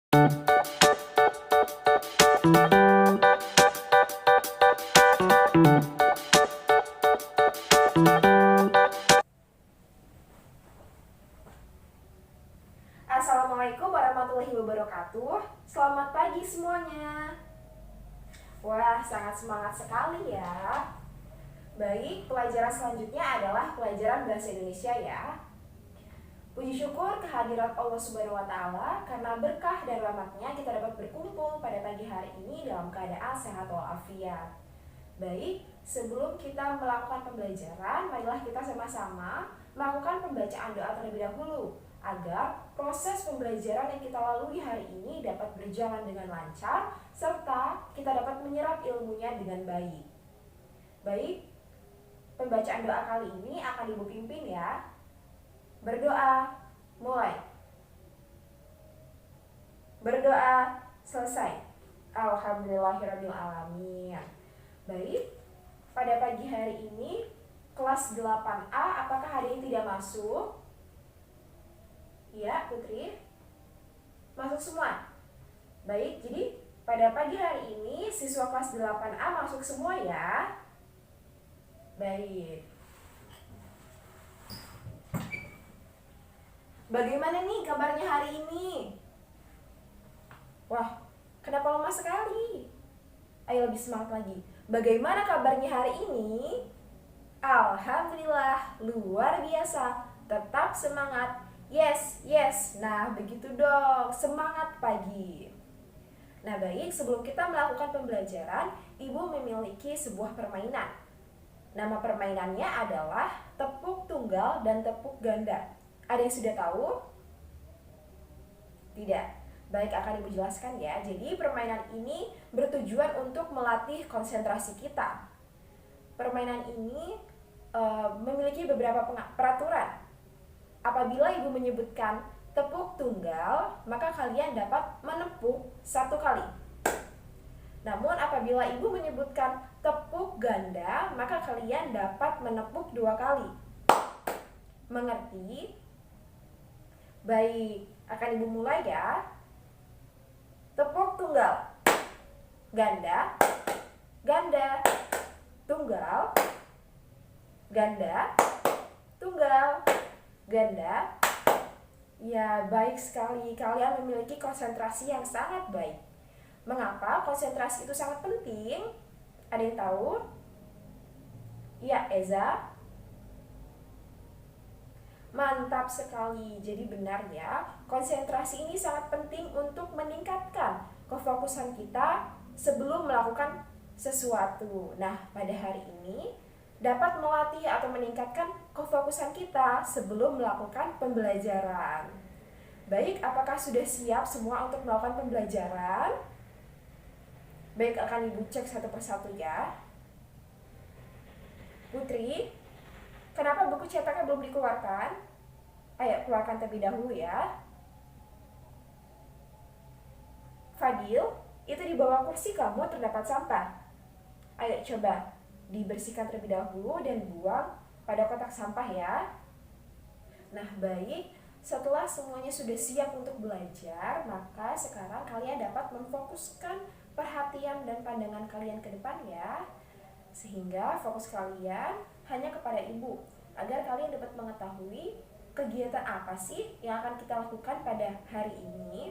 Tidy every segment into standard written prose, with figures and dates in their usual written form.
Assalamualaikum warahmatullahi wabarakatuh. Selamat pagi semuanya. Wah, sangat semangat sekali ya. Baik, pelajaran selanjutnya adalah pelajaran bahasa Indonesia ya. Puji syukur kehadirat Allah Subhanahu wa Ta'ala, karena berkah dan rahmatnya kita dapat berkumpul pada pagi hari ini dalam keadaan sehat walafiat. Baik, sebelum kita melakukan pembelajaran, marilah kita sama-sama melakukan pembacaan doa terlebih dahulu agar proses pembelajaran yang kita lalui hari ini dapat berjalan dengan lancar serta kita dapat menyerap ilmunya dengan baik. Baik, pembacaan doa kali ini akan Ibu pimpin ya. Berdoa, mulai. Berdoa, selesai. Alhamdulillahirabbil alamin. Baik, pada pagi hari ini kelas 8A apakah hari ini tidak masuk? Ya, Putri. Masuk semua. Baik, jadi pada pagi hari ini siswa kelas 8A masuk semua ya. Baik. Bagaimana nih kabarnya hari ini? Wah, kenapa lemah sekali? Ayo lebih semangat lagi. Bagaimana kabarnya hari ini? Alhamdulillah, luar biasa. Tetap semangat. Yes, yes. Nah, begitu dong. Semangat pagi. Nah, baik, sebelum kita melakukan pembelajaran, Ibu memiliki sebuah permainan. Nama permainannya adalah tepuk tunggal dan tepuk ganda. Ada yang sudah tahu? Tidak. Baik, akan Ibu jelaskan ya. Jadi, permainan ini bertujuan untuk melatih konsentrasi kita. Permainan ini memiliki beberapa peraturan. Apabila Ibu menyebutkan tepuk tunggal, maka kalian dapat menepuk 1 kali. Namun apabila Ibu menyebutkan tepuk ganda, maka kalian dapat menepuk 2 kali. Mengerti? Baik, akan Ibu mulai ya. Tepuk tunggal, ganda, ganda, tunggal, ganda, tunggal, ganda. Ya, baik sekali. Kalian memiliki konsentrasi yang sangat baik. Mengapa konsentrasi itu sangat penting? Ada yang tahu? Ya, Eza. Mantap sekali. Jadi benar ya, konsentrasi ini sangat penting untuk meningkatkan kefokusan kita sebelum melakukan sesuatu. Nah, pada hari ini dapat melatih atau meningkatkan kefokusan kita sebelum melakukan pembelajaran. Baik, apakah sudah siap semua untuk melakukan pembelajaran? Baik, akan Ibu cek satu persatu ya. Putri, kenapa buku cetaknya belum dikeluarkan? Ayo, keluarkan terlebih dahulu ya. Fadil, itu di bawah kursi kamu terdapat sampah. Ayo coba dibersihkan terlebih dahulu dan buang pada kotak sampah ya. Nah, baik, setelah semuanya sudah siap untuk belajar, maka sekarang kalian dapat memfokuskan perhatian dan pandangan kalian ke depan ya. Sehingga fokus kalian hanya kepada Ibu, agar kalian dapat mengetahui kegiatan apa sih yang akan kita lakukan pada hari ini.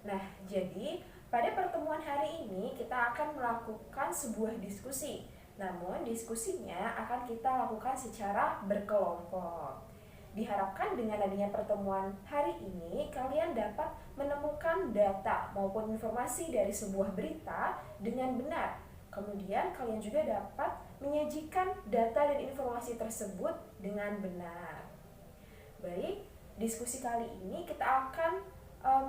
Nah, jadi pada pertemuan hari ini kita akan melakukan sebuah diskusi. Namun diskusinya akan kita lakukan secara berkelompok. Diharapkan dengan adanya pertemuan hari ini, kalian dapat menemukan data maupun informasi dari sebuah berita dengan benar. Kemudian kalian juga dapat menyajikan data dan informasi tersebut dengan benar. Baik, diskusi kali ini kita akan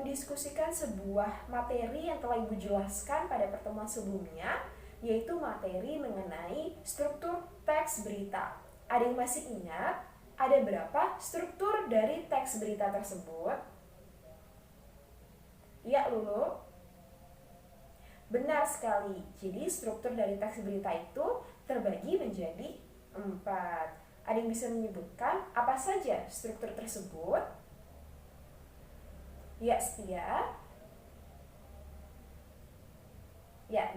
mendiskusikan sebuah materi yang telah Ibu jelaskan pada pertemuan sebelumnya, yaitu materi mengenai struktur teks berita. Ada yang masih ingat ada berapa struktur dari teks berita tersebut? Ya, Lulu. Benar sekali. Jadi struktur dari teks berita itu terbagi menjadi 4. Ada yang bisa menyebutkan apa saja struktur tersebut? Ya, Setia.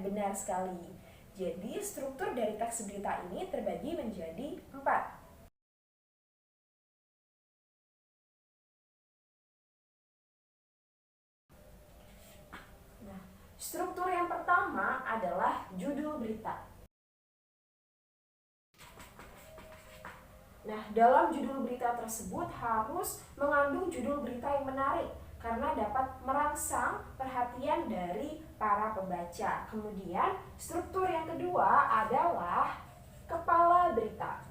benar sekali. Jadi struktur dari teks berita ini terbagi menjadi 4. Nah, struktur yang pertama adalah judul berita. Nah, dalam judul berita tersebut harus mengandung judul berita yang menarik karena dapat merangsang perhatian dari para pembaca. Kemudian, struktur yang kedua adalah kepala berita.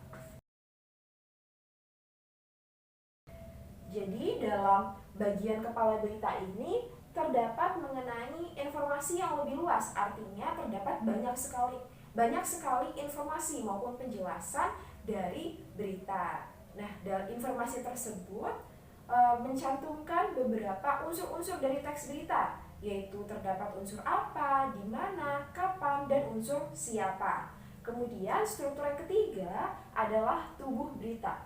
Jadi, dalam bagian kepala berita ini terdapat mengenai informasi yang lebih luas, artinya terdapat banyak sekali informasi maupun penjelasan dari berita. Nah, dalam informasi tersebut mencantumkan beberapa unsur-unsur dari teks berita, yaitu terdapat unsur apa, di mana, kapan, dan unsur siapa. Kemudian struktur yang ketiga adalah tubuh berita.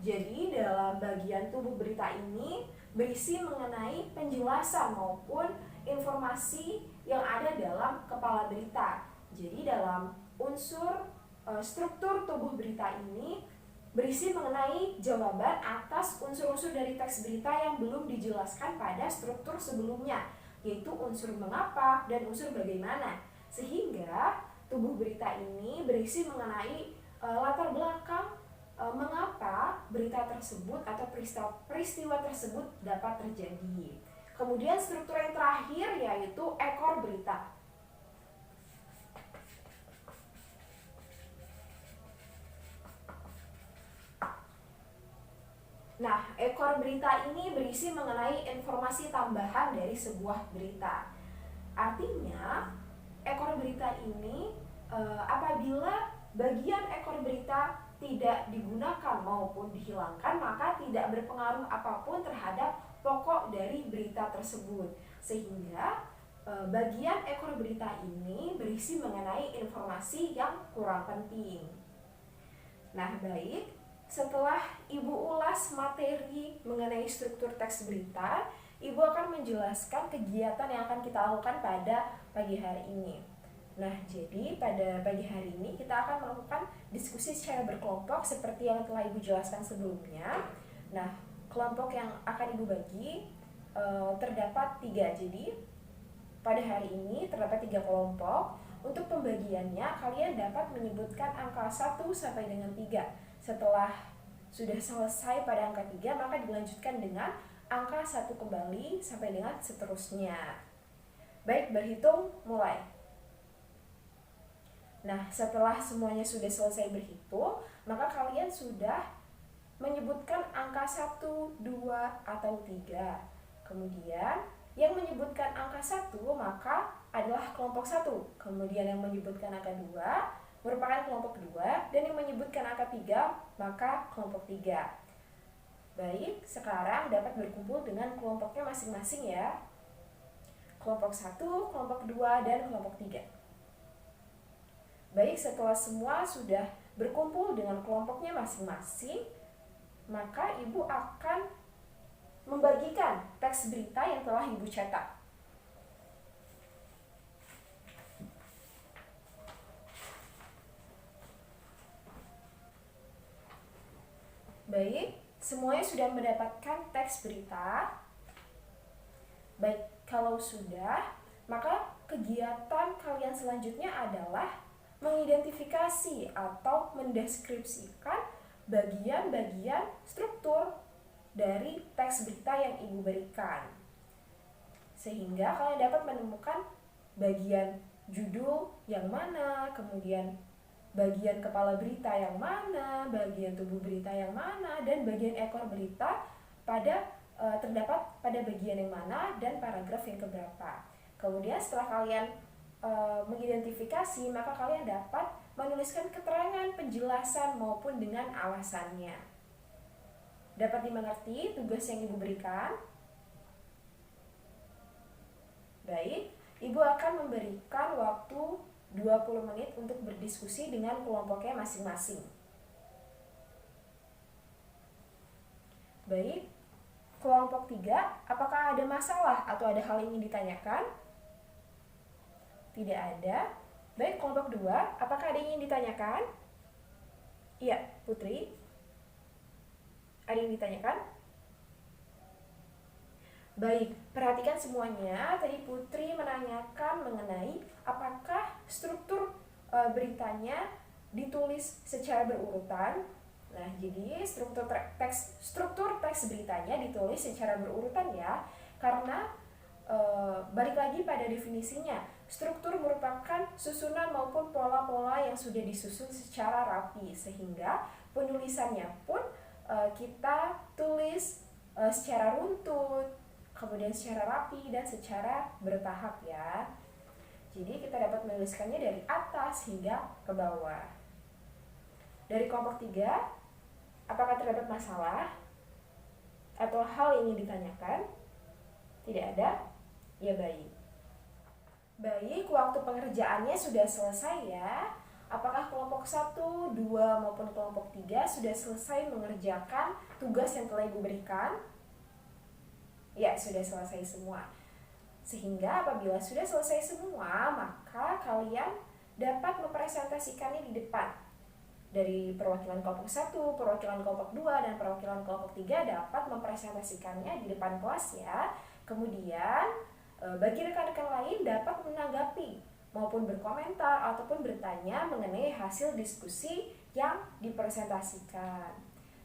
Jadi dalam bagian tubuh berita ini berisi mengenai penjelasan maupun informasi yang ada dalam kepala berita. Jadi dalam unsur struktur tubuh berita ini berisi mengenai jawaban atas unsur-unsur dari teks berita yang belum dijelaskan pada struktur sebelumnya, yaitu unsur mengapa dan unsur bagaimana. Sehingga tubuh berita ini berisi mengenai latar belakang mengapa berita tersebut atau peristiwa tersebut dapat terjadi. Kemudian struktur yang terakhir yaitu ekor berita. Nah, ekor berita ini berisi mengenai informasi tambahan dari sebuah berita. Artinya, ekor berita ini apabila bagian ekor berita tidak digunakan maupun dihilangkan, maka tidak berpengaruh apapun terhadap pokok dari berita tersebut. Sehingga bagian ekor berita ini berisi mengenai informasi yang kurang penting. Nah, baik. Setelah Ibu ulas materi mengenai struktur teks berita, Ibu akan menjelaskan kegiatan yang akan kita lakukan pada pagi hari ini. Nah, jadi pada pagi hari ini kita akan melakukan diskusi secara berkelompok seperti yang telah Ibu jelaskan sebelumnya. Nah, kelompok yang akan Ibu bagi terdapat 3. Jadi, pada hari ini terdapat 3 kelompok. Untuk pembagiannya, kalian dapat menyebutkan angka 1 sampai dengan 3. Setelah sudah selesai pada angka 3, maka dilanjutkan dengan angka 1 kembali sampai dengan seterusnya. Baik, berhitung mulai. Nah, setelah semuanya sudah selesai berhitung, maka kalian sudah menyebutkan angka 1, 2, atau 3. Kemudian, yang menyebutkan angka 1 maka adalah kelompok 1. Kemudian yang menyebutkan angka 2 merupakan kelompok 2, dan yang menyebutkan angka 3 maka kelompok 3. Baik, sekarang dapat berkumpul dengan kelompoknya masing-masing ya. Kelompok 1, kelompok 2, dan kelompok 3. Baik, setelah semua sudah berkumpul dengan kelompoknya masing-masing, maka Ibu akan membagikan teks berita yang telah Ibu cetak. Baik, semuanya sudah mendapatkan teks berita. Baik, kalau sudah, maka kegiatan kalian selanjutnya adalah mengidentifikasi atau mendeskripsikan bagian-bagian struktur dari teks berita yang Ibu berikan. Sehingga kalian dapat menemukan bagian judul yang mana, kemudian bagian kepala berita yang mana, bagian tubuh berita yang mana, dan bagian ekor berita terdapat pada bagian yang mana dan paragraf yang keberapa. Kemudian setelah kalian mengidentifikasi, maka kalian dapat menuliskan keterangan, penjelasan maupun dengan alasannya. Dapat dimengerti tugas yang Ibu berikan? Baik, Ibu akan memberikan waktu 20 menit untuk berdiskusi dengan kelompoknya masing-masing. Baik, kelompok 3, apakah ada masalah atau ada hal yang ingin ditanyakan? Tidak ada. Baik, kelompok 2, apakah ada yang ingin ditanyakan? Iya, Putri. Ada yang ditanyakan? Baik, perhatikan semuanya. Tadi Putri menanyakan mengenai apakah struktur beritanya ditulis secara berurutan. Nah, jadi struktur teks beritanya ditulis secara berurutan ya. Karena balik lagi pada definisinya, struktur merupakan susunan maupun pola-pola yang sudah disusun secara rapi, sehingga penulisannya pun kita tulis secara runtut, kemudian secara rapi dan secara bertahap ya. Jadi kita dapat menuliskannya dari atas hingga ke bawah. Dari kelompok 3, apakah terdapat masalah atau hal yang ingin ditanyakan? Tidak ada? Ya, baik. Baik, waktu pengerjaannya sudah selesai ya. Apakah kelompok 1, 2 maupun kelompok 3 sudah selesai mengerjakan tugas yang telah Ibu berikan? Ya, sudah selesai semua. Sehingga apabila sudah selesai semua, maka kalian dapat mempresentasikannya di depan. Dari perwakilan kelompok 1, perwakilan kelompok 2, dan perwakilan kelompok 3 dapat mempresentasikannya di depan kelas ya. Kemudian bagi rekan-rekan lain dapat menanggapi maupun berkomentar ataupun bertanya mengenai hasil diskusi yang dipresentasikan.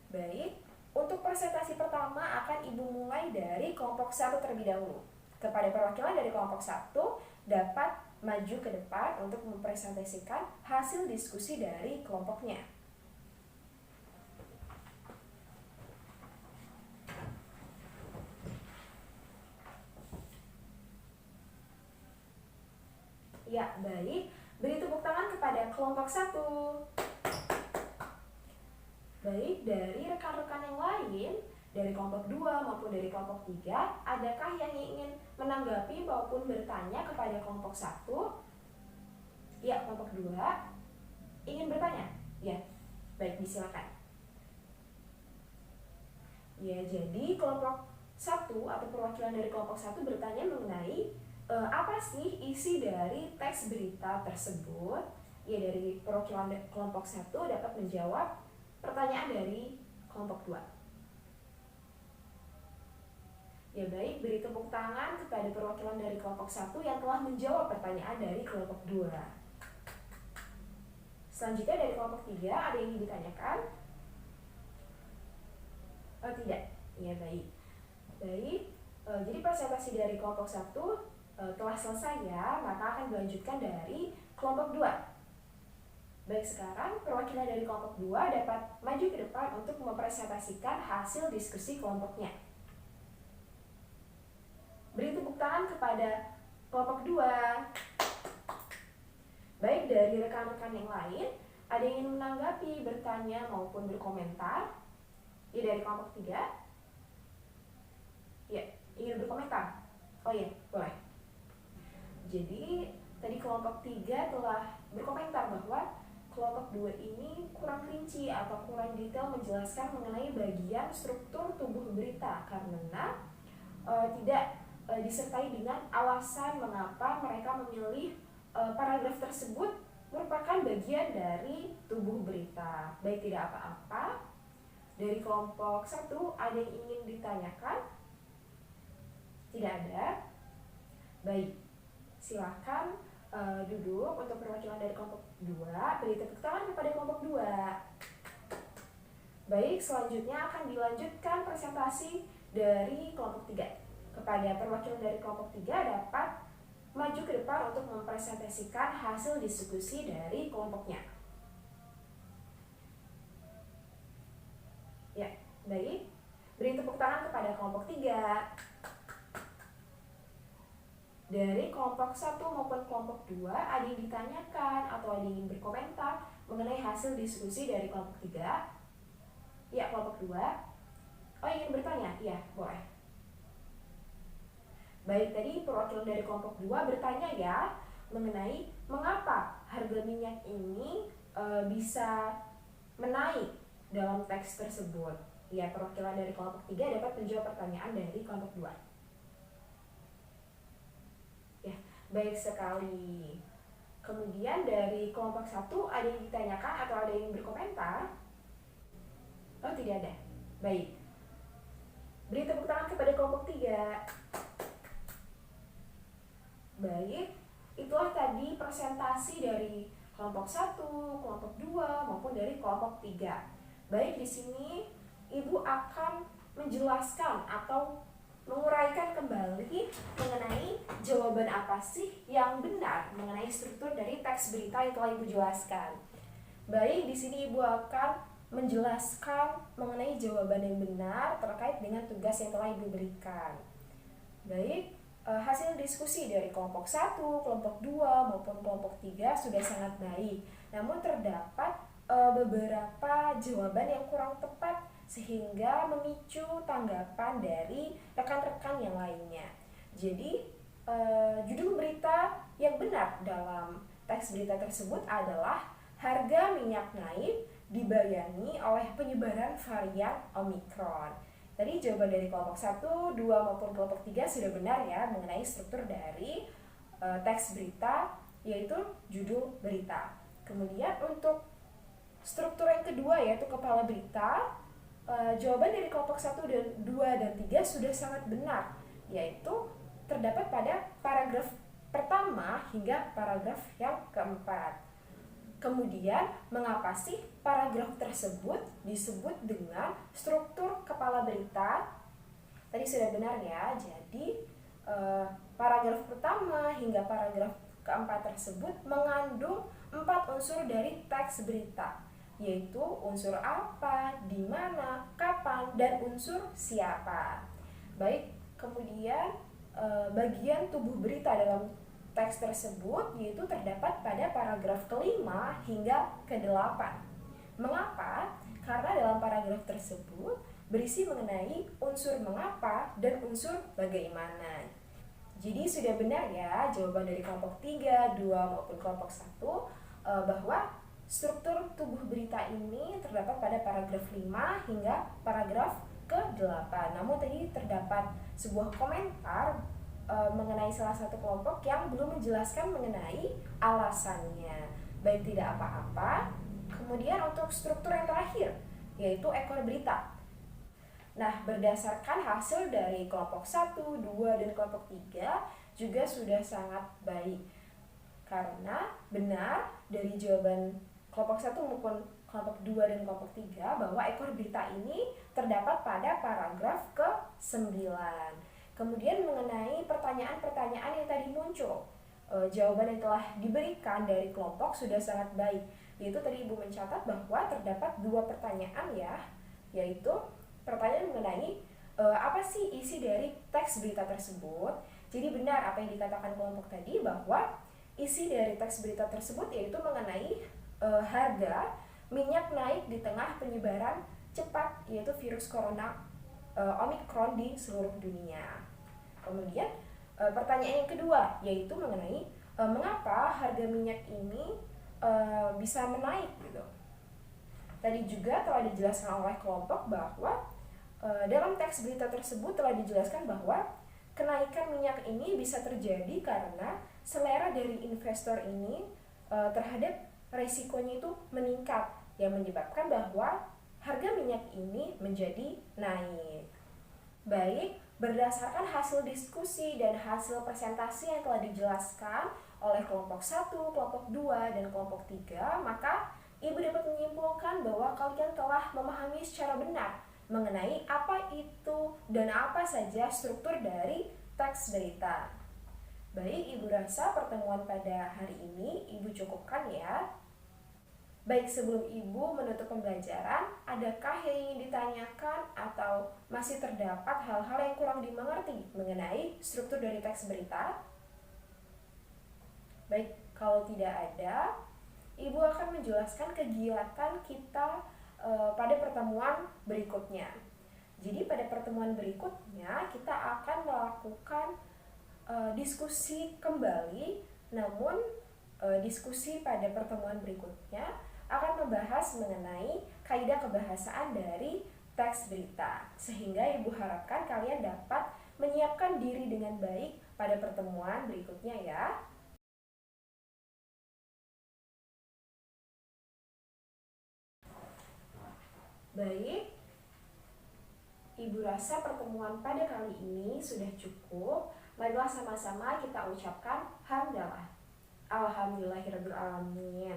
Baik, untuk presentasi pertama akan Ibu mulai dari kelompok 1 terlebih dahulu. Kepada perwakilan dari kelompok 1 dapat maju ke depan untuk mempresentasikan hasil diskusi dari kelompoknya. Ya, baik. Beri tepuk tangan kepada kelompok 1. Baik, dari rekan-rekan yang lain, dari kelompok 2 maupun dari kelompok 3, adakah yang ingin menanggapi maupun bertanya kepada kelompok 1? Ya, kelompok 2 ingin bertanya? Ya, baik, disilakan. Ya, jadi kelompok 1 atau perwakilan dari kelompok 1 bertanya mengenai apa sih isi dari teks berita tersebut? Ya, dari perwakilan kelompok 1 dapat menjawab pertanyaan dari kelompok 2. Ya, baik, beri tepuk tangan kepada perwakilan dari kelompok 1 yang telah menjawab pertanyaan dari kelompok 2. Selanjutnya dari kelompok 3, ada yang ingin ditanyakan? Oh, tidak. Ya, baik. Baik, jadi presentasi dari kelompok 1 telah selesai ya, maka akan dilanjutkan dari kelompok 2. Baik, sekarang perwakilan dari kelompok 2 dapat maju ke depan untuk mempresentasikan hasil diskusi kelompoknya. Beri tepuk tangan kepada kelompok 2. Baik, dari rekan-rekan yang lain, ada yang ingin menanggapi, bertanya, maupun berkomentar? Ya, dari kelompok 3. Ya, ingin berkomentar? Oh iya, boleh. Jadi, tadi kelompok 3 telah berkomentar bahwa kelompok 2 ini kurang rinci atau kurang detail menjelaskan mengenai bagian struktur tubuh berita karena tidak disertai dengan alasan mengapa mereka memilih paragraf tersebut merupakan bagian dari tubuh berita. Baik, tidak apa-apa. Dari kelompok 1 ada yang ingin ditanyakan? Tidak ada. Baik, silakan duduk. Untuk perwakilan dari kelompok 2, beri tepuk tangan kepada kelompok 2. Baik, selanjutnya akan dilanjutkan presentasi dari kelompok 3. Kepada perwakilan dari kelompok 3 dapat maju ke depan untuk mempresentasikan hasil diskusi dari kelompoknya. Ya, baik. Beri tepuk tangan kepada kelompok 3. Dari kelompok 1 maupun kelompok 2, ada yang ditanyakan atau ada yang ingin berkomentar mengenai hasil diskusi dari kelompok 3? Ya, kelompok 2. Oh, ingin bertanya? Ya, boleh. Baik, tadi perwakilan dari kelompok 2 bertanya ya mengenai mengapa harga minyak ini bisa menaik dalam teks tersebut. Ya, perwakilan dari kelompok 3 dapat menjawab pertanyaan dari kelompok 2. Ya, baik sekali. Kemudian dari kelompok 1 ada yang ditanyakan atau ada yang berkomentar? Oh, tidak ada. Baik. Beri tepuk tangan kepada kelompok 3. Baik, itulah tadi presentasi dari kelompok 1, kelompok 2 maupun dari kelompok 3. Baik, di sini Ibu akan menjelaskan atau menguraikan kembali mengenai jawaban apa sih yang benar mengenai struktur dari teks berita yang telah Ibu jelaskan. Baik, di sini Ibu akan menjelaskan mengenai jawaban yang benar terkait dengan tugas yang telah Ibu berikan. Baik, hasil diskusi dari kelompok 1, kelompok 2 maupun kelompok 3 sudah sangat baik. Namun terdapat beberapa jawaban yang kurang tepat sehingga memicu tanggapan dari rekan-rekan yang lainnya. Jadi, judul berita yang benar dalam teks berita tersebut adalah harga minyak naik dibayangi oleh penyebaran varian Omikron. Tadi jawaban dari kelompok 1, 2 maupun kelompok 3 sudah benar ya mengenai struktur dari teks berita, yaitu judul berita. Kemudian untuk struktur yang kedua yaitu kepala berita, jawaban dari kelompok 1 dan 2 dan 3 sudah sangat benar, yaitu terdapat pada paragraf pertama hingga paragraf yang keempat. Kemudian, mengapa sih paragraf tersebut disebut dengan struktur kepala berita? Tadi sudah benar ya, jadi paragraf pertama hingga paragraf keempat tersebut mengandung 4 unsur dari teks berita, yaitu unsur apa, di mana, kapan, dan unsur siapa. Baik, kemudian bagian tubuh berita dalam teks tersebut yaitu terdapat pada paragraf kelima hingga ke-8. Mengapa? Karena dalam paragraf tersebut berisi mengenai unsur mengapa dan unsur bagaimana. Jadi sudah benar ya jawaban dari kelompok 3, 2 maupun kelompok 1 bahwa struktur tubuh berita ini terdapat pada paragraf 5 hingga paragraf ke-8. Namun tadi terdapat sebuah komentar mengenai salah satu kelompok yang belum menjelaskan mengenai alasannya. Baik, tidak apa-apa. Kemudian untuk struktur yang terakhir yaitu ekor berita. Nah, berdasarkan hasil dari kelompok 1, 2, dan kelompok 3 juga sudah sangat baik. Karena benar dari jawaban kelompok 1 maupun kelompok 2 dan kelompok 3 bahwa ekor berita ini terdapat pada paragraf ke-9. Kemudian mengenai pertanyaan-pertanyaan yang tadi muncul, jawaban yang telah diberikan dari kelompok sudah sangat baik. Yaitu tadi Ibu mencatat bahwa terdapat 2 pertanyaan ya, yaitu pertanyaan mengenai apa sih isi dari teks berita tersebut. Jadi benar apa yang dikatakan kelompok tadi bahwa isi dari teks berita tersebut yaitu mengenai harga minyak naik di tengah penyebaran cepat yaitu virus corona Omikron di seluruh dunia. Kemudian pertanyaan yang kedua yaitu mengenai mengapa harga minyak ini bisa menaik gitu. Tadi juga telah dijelaskan oleh kelompok bahwa dalam teks berita tersebut telah dijelaskan bahwa kenaikan minyak ini bisa terjadi karena selera dari investor ini terhadap resikonya itu meningkat yang menyebabkan bahwa harga minyak ini menjadi naik. Baik, berdasarkan hasil diskusi dan hasil presentasi yang telah dijelaskan oleh kelompok 1, kelompok 2, dan kelompok 3, maka Ibu dapat menyimpulkan bahwa kalian telah memahami secara benar mengenai apa itu dan apa saja struktur dari teks berita. Baik, Ibu rasa pertemuan pada hari ini Ibu cukupkan ya. Baik, sebelum Ibu menutup pembelajaran, adakah yang ingin ditanyakan atau masih terdapat hal-hal yang kurang dimengerti mengenai struktur dari teks berita? Baik, kalau tidak ada, Ibu akan menjelaskan kegiatan kita pada pertemuan berikutnya. Jadi pada pertemuan berikutnya kita akan melakukan diskusi kembali, namun diskusi pada pertemuan berikutnya akan membahas mengenai kaidah kebahasaan dari teks berita, sehingga Ibu harapkan kalian dapat menyiapkan diri dengan baik pada pertemuan berikutnya ya. Baik, Ibu rasa pertemuan pada kali ini sudah cukup. Marilah sama-sama kita ucapkan hamdalah. Alhamdulillahirrabbilalamin.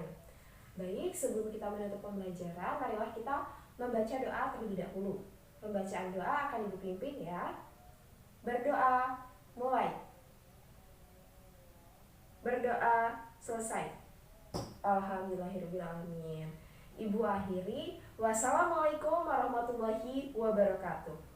Baik, sebelum kita menutup pembelajaran, marilah kita membaca doa terlebih dahulu. Pembacaan doa akan Ibu pimpin ya. Berdoa, mulai. Berdoa, selesai. Alhamdulillahirrabbilalamin. Ibu akhiri, wassalamualaikum warahmatullahi wabarakatuh.